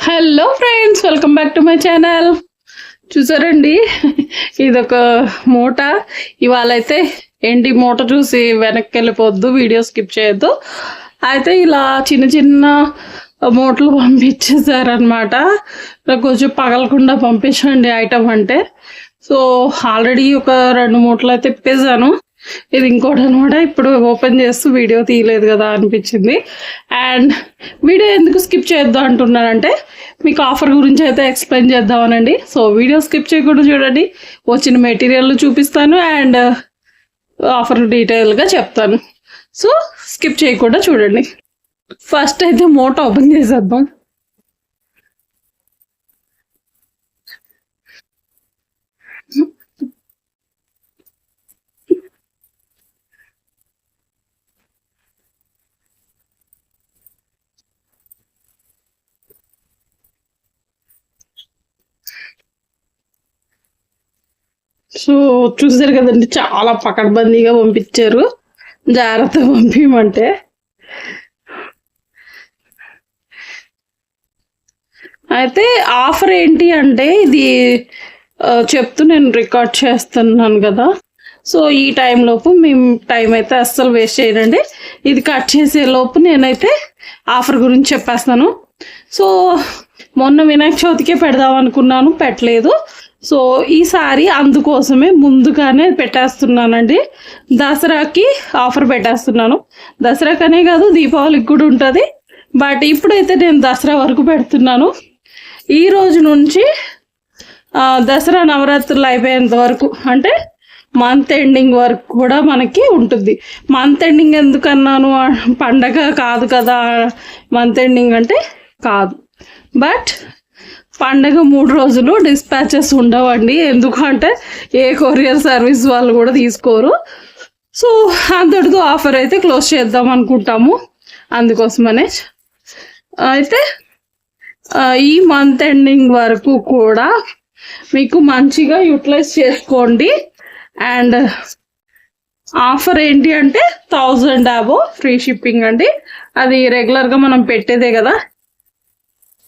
Hello friends, welcome back to my channel. చూసారండి, ఇదొక మూట. ఇవాళ అయితే ఏంటి మూట చూసి వెనక్కి వెళ్ళిపోద్దు, వీడియో స్కిప్ చేయొద్దు. అయితే ఇలా చిన్న చిన్న మూటలు పంపించేసారనమాట. నాకు కొంచెం పగలకుండా పంపించండి ఐటమ్ అంటే. సో ఆల్రెడీ ఒక 2 మూటలు అయితే ఇప్పేసాను. ఇది ఇంకోటి అనమాట. ఇప్పుడు ఓపెన్ చేస్తూ వీడియో తీయలేదు కదా అనిపించింది. అండ్ వీడియో ఎందుకు స్కిప్ చేద్దాం అంటున్నానంటే, మీకు ఆఫర్ గురించి అయితే ఎక్స్ప్లెయిన్ చేద్దామనండి. సో వీడియో స్కిప్ చేయకుండా చూడండి. వచ్చిన మెటీరియల్ చూపిస్తాను అండ్ ఆఫర్ డీటెయిల్గా చెప్తాను. సో స్కిప్ చేయకుండా చూడండి. ఫస్ట్ అయితే మూట ఓపెన్ చేసేద్దాం. సో చూసారు కదండి, చాలా పకడ్బందీగా పంపించారు. జాగ్రత్తగా పంపించమంటే. అయితే ఆఫర్ ఏంటి అంటే, ఇది చెప్తూ నేను రికార్డ్ చేస్తున్నాను కదా. సో ఈ టైంలోపు మేము టైం అయితే అస్సలు వేస్ట్ చేయనండి. ఇది కట్ చేసే లోపు నేనైతే ఆఫర్ గురించి చెప్పేస్తాను. సో మొన్న వినాయక చవితికే పెడదాం అనుకున్నాను, పెట్టలేదు. సో ఈసారి అందుకోసమే ముందుగానే పెట్టేస్తున్నానండి. దసరాకి ఆఫర్ పెట్టేస్తున్నాను. దసరాకనే కాదు, దీపావళికి కూడా ఉంటుంది. బట్ ఇప్పుడైతే నేను దసరా వరకు పెడుతున్నాను. ఈ రోజు నుంచి దసరా నవరాత్రులు అయిపోయేంత వరకు, అంటే మంత్ ఎండింగ్ వరకు కూడా మనకి ఉంటుంది. మంత్ ఎండింగ్ ఎందుకన్నాను, పండగ కాదు కదా మంత్ ఎండింగ్ అంటే. కాదు, బట్ పండగ 3 రోజులు డిస్పాచెస్ ఉండవండి. ఎందుకంటే ఏ కొరియర్ సర్వీస్ వాళ్ళు కూడా తీసుకోరు. సో అంతటితో ఆఫర్ అయితే క్లోజ్ చేద్దాం అనుకుంటాము. అందుకోసమనే అయితే ఈ మంత్ ఎండింగ్ వరకు కూడా మీకు మంచిగా యూటిలైజ్ చేసుకోండి. అండ్ ఆఫర్ ఏంటి అంటే 1000 అబోవ్ ఫ్రీ షిప్పింగ్ అండి. అది రెగ్యులర్గా మనం పెట్టేదే కదా.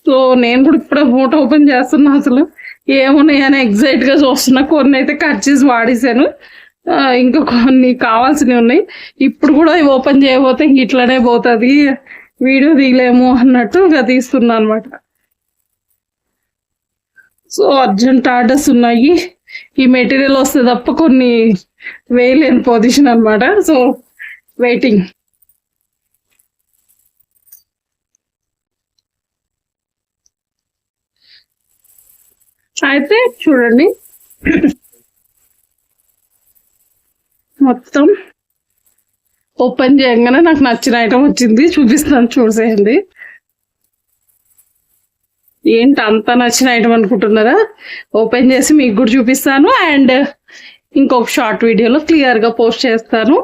సో నేను కూడా ఇప్పుడు మూట ఓపెన్ చేస్తున్నా. అసలు ఏమున్నాయని ఎగ్జైట్గా చూస్తున్నా. కొన్ని అయితే కట్ చేసి వాడేసాను, ఇంకా కొన్ని కావాల్సినవి ఉన్నాయి. ఇప్పుడు కూడా ఓపెన్ చేయబోతే ఇట్లనే పోతుంది, వీడియో తీయలేము అన్నట్టు ఇంకా తీస్తున్నా అనమాట. సో అర్జెంట్ ఆర్డర్స్ ఉన్నాయి. ఈ మెటీరియల్ వస్తే తప్ప కొన్ని వేయలేని పొజిషన్ అనమాట. So waiting. అయితే చూడండి, మొత్తం ఓపెన్ చేయగానే నాకు నచ్చిన ఐటమ్ వచ్చింది. చూపిస్తాను, చూసేయండి. ఏంటి అంత నచ్చిన ఐటమ్ అనుకుంటున్నారా? ఓపెన్ చేసి మీకు కూడా చూపిస్తాను. అండ్ ఇంకొక షార్ట్ వీడియోలో క్లియర్గా పోస్ట్ చేస్తాను,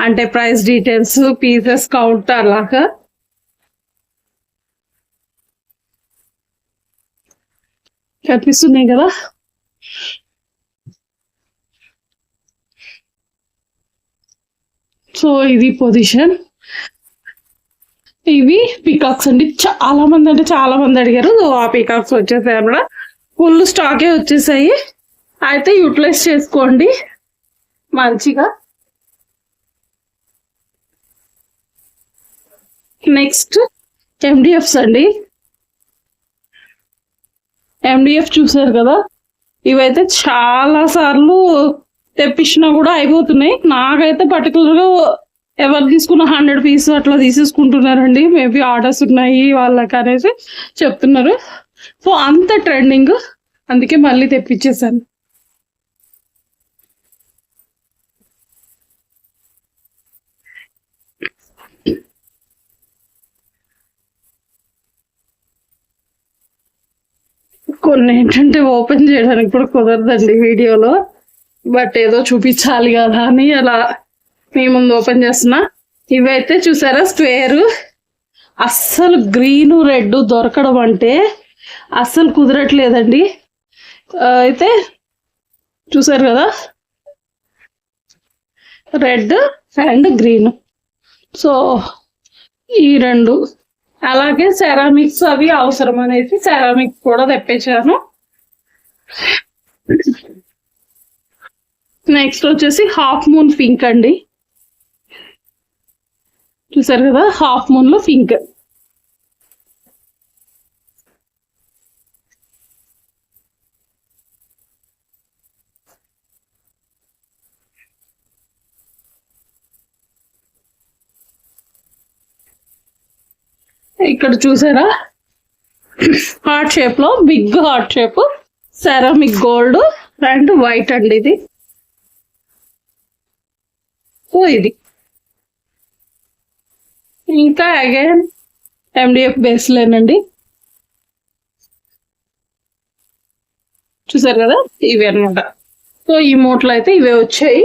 అంటే ప్రైస్ డీటెయిల్స్, పీసెస్ కౌంట్ అలాగా. కనిపిస్తున్నాయి కదా. సో ఇది పొజిషన్. ఇవి పీకాక్స్ అండి. చాలా మంది అడిగారు. ఆ పీకాక్స్ వచ్చేసాయి అన్నమాట. ఫుల్ స్టాకే వచ్చేసాయి. అయితే యూటిలైజ్ చేసుకోండి మంచిగా. నెక్స్ట్ ఎండిఎఫ్స్ అండి. ఎండిఎఫ్ చూసారు కదా, ఇవైతే చాలా సార్లు తెప్పించినా కూడా అయిపోతున్నాయి. నాకైతే పర్టికులర్గా ఎవరు తీసుకున్న 100 పీస్ అట్లా తీసేసుకుంటున్నారండి. మేబీ ఆర్డర్స్ ఉన్నాయి వాళ్ళకి అనేసి చెప్తున్నారు. సో అంత ట్రెండింగ్, అందుకే మళ్ళీ తెప్పించేసాను. కొన్ని ఏంటంటే ఓపెన్ చేయడానికి కూడా కుదరదండి వీడియోలో, బట్ ఏదో చూపించాలి కదా అని అలా మీ ముందు ఓపెన్ చేస్తున్నా. ఇవైతే చూసారా, స్క్వేర్. అస్సలు గ్రీన్ రెడ్ దొరకడం అంటే అస్సలు కుదరట్లేదండి. అయితే చూసారు కదా, రెడ్ అండ్ గ్రీన్. సో ఈ 2 అలాగే సెరామిక్స్ అవి అవసరం అనేసి సెరామిక్స్ కూడా తెప్పించాను. నెక్స్ట్ వచ్చేసి హాఫ్ మూన్ పింక్ అండి. చూసారు కదా, హాఫ్ మూన్ లో పింక్. ఇక్కడ చూసారా, హార్ట్ షేప్ లో big heart shape ceramic gold and white అండి ఇది. సో ఇది ఇంకా అగైన్ MDF బేస్లేనండి. చూసారు కదా, ఇవి అనమాట. సో ఈ మూటలు అయితే ఇవే వచ్చాయి.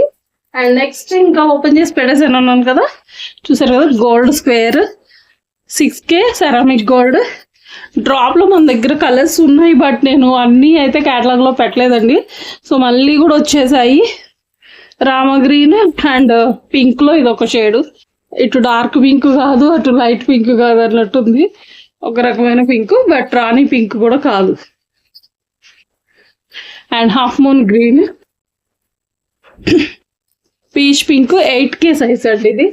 అండ్ నెక్స్ట్ ఇంకా ఓపెన్ చేసి పెట్టేసాను అన్నాను కదా, చూసారు కదా, gold square 6K ceramic gold drop లో మన దగ్గర కలర్స్ ఉన్నాయి, బట్ నేను అన్నీ అయితే క్యాటలాగ్ లో పెట్టలేదండి. సో మళ్ళీ కూడా వచ్చేసాయి. రామ గ్రీన్ అండ్ పింక్ లో ఇది ఒక షేడు. ఇటు డార్క్ పింక్ కాదు, అటు లైట్ పింక్ కాదు అన్నట్టుంది. ఒక రకమైన పింక్, బట్ రాణి పింక్ కూడా కాదు. And half moon green, peach pink 8K size అండి ఇది.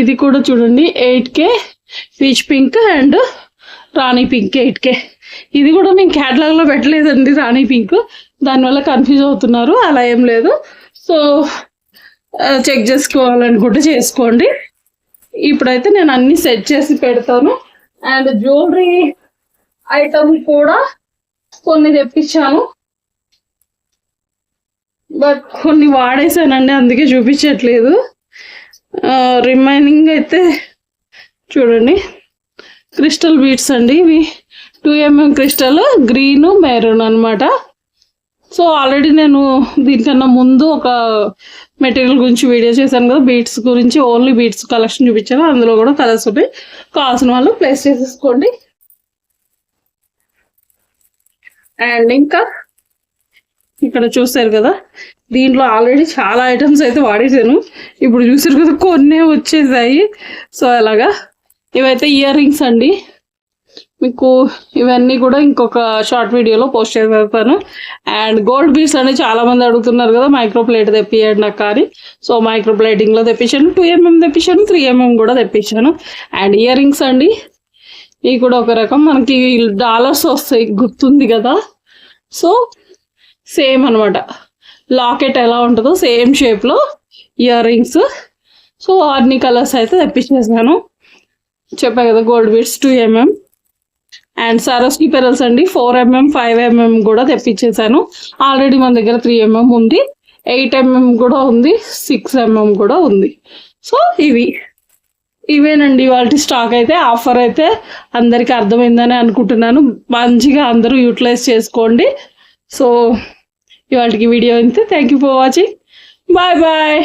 ఇది కూడా చూడండి 8K peach pink and Rani pink 8K. ఇది కూడా నేను క్యాటలాగ్ లో పెట్టలేదండి రాణి పింక్, దానివల్ల కన్ఫ్యూజ్ అవుతున్నారు. అలా ఏం లేదు. సో చెక్ చేసుకోవాలనుకుంటే చేసుకోండి. ఇప్పుడైతే నేను అన్ని సెట్ చేసి పెడతాను. అండ్ జ్యువెలరీ ఐటమ్ కూడా కొన్ని తెప్పించాను, బట్ కొన్ని వాడేసానండి, అందుకే చూపించట్లేదు. రిమైనింగ్ అయితే చూడండి, క్రిస్టల్ బీడ్స్ అండి. ఇవి 2mm క్రిస్టల్, గ్రీన్ మెరూన్ అనమాట. సో ఆల్రెడీ నేను దీనికన్నా ముందు ఒక మెటీరియల్ గురించి వీడియో చేశాను కదా, బీడ్స్ గురించి, ఓన్లీ బీడ్స్ కలెక్షన్ చూపించాను. అందులో కూడా కలర్స్ ఉంటాయి, కావాల్సిన వాళ్ళు ప్లేస్ చేసేసుకోండి. అండ్ ఇంకా ఇక్కడ చూసారు కదా, దీంట్లో ఆల్రెడీ చాలా ఐటమ్స్ అయితే వాడేసాను. ఇప్పుడు చూసారు కదా, కొన్నే వచ్చేసాయి. సో అలాగా ఇవైతే ఇయర్ రింగ్స్ అండి. మీకు ఇవన్నీ కూడా ఇంకొక షార్ట్ వీడియోలో పోస్ట్ చేసేస్తాను. అండ్ గోల్డ్ బీడ్స్ అని చాలా మంది అడుగుతున్నారు కదా, మైక్రో ప్లేట్ తెప్పియండి నాకు కానీ. సో మైక్రో ప్లేటింగ్లో తెప్పించాను, 2mm తెప్పించాను, 3mm కూడా తెప్పించాను. అండ్ ఇయర్ రింగ్స్ అండి, ఇవి కూడా ఒక రకం మనకి డాలర్స్ వస్తాయి, గుర్తుంది కదా. సో సేమ్ అనమాట, లాకెట్ ఎలా ఉంటుందో సేమ్ షేప్లో ఇయర్ రింగ్స్. సో అన్ని కలర్స్ అయితే తెప్పించేసాను. చెప్పా కదా, gold beads 2mm. And Saraswati pearls అండి 4mm 5mm కూడా తెప్పించేసాను. ఆల్రెడీ మన దగ్గర 3mm ఉంది, 8mm కూడా ఉంది, 6mm కూడా ఉంది. సో ఇవేనండి వాళ్ళ స్టాక్. అయితే ఆఫర్ అయితే అందరికీ అర్థమైందని అనుకుంటున్నాను. మంచిగా అందరూ యూటిలైజ్ చేసుకోండి. సో ఇవాళకి వీడియో అంతే. Thank you for watching. Bye bye.